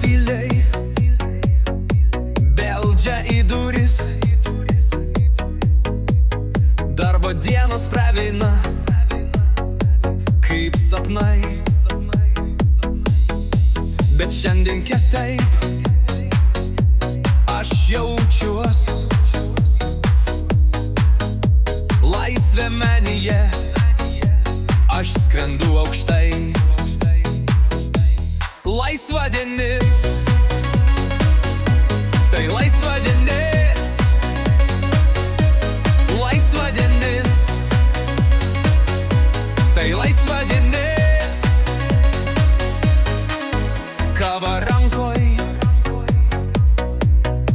tyliai beldžia į duris. Darbo dienos praeina kaip sapnai, bet šiandien kitaip aš jaučiuos. Laisvė manyje, aš skrendu aukštai. Laisvadienis, tai laisvadienis. Laisvadienis, tai laisvadienis. Kava rankoj,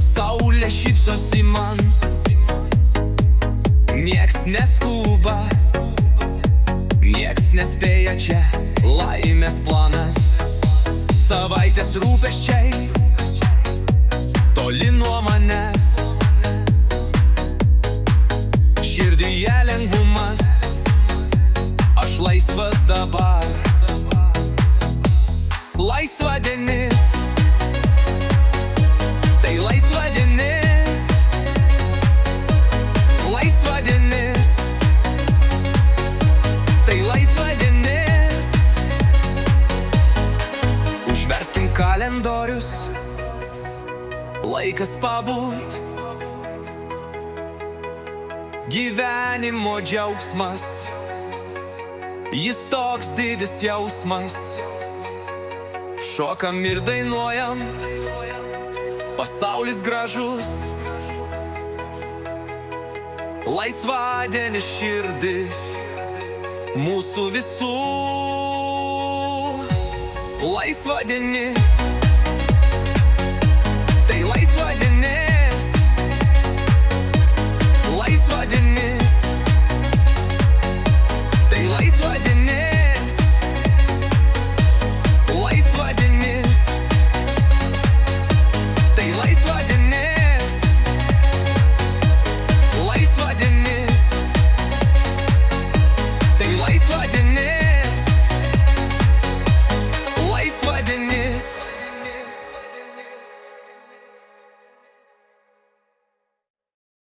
saulė šypsosi man. Nieks neskuba, nieks nespėja čia, laimės planas. Savaitės rūpesčiai toli nuo manęs. Širdyje lengvumas, aš laisvas dabar. Laisvadienis, tai laisvadienis. Laisvadienis, tai laisvadienis. Užverskim kalendorius, laikas pabūt. Gyvenimo džiaugsmas, jis toks didis jausmas. Šokam ir dainuojam, pasaulis gražus. Laisvadienis širdį mūsų visų. Laisvadienis,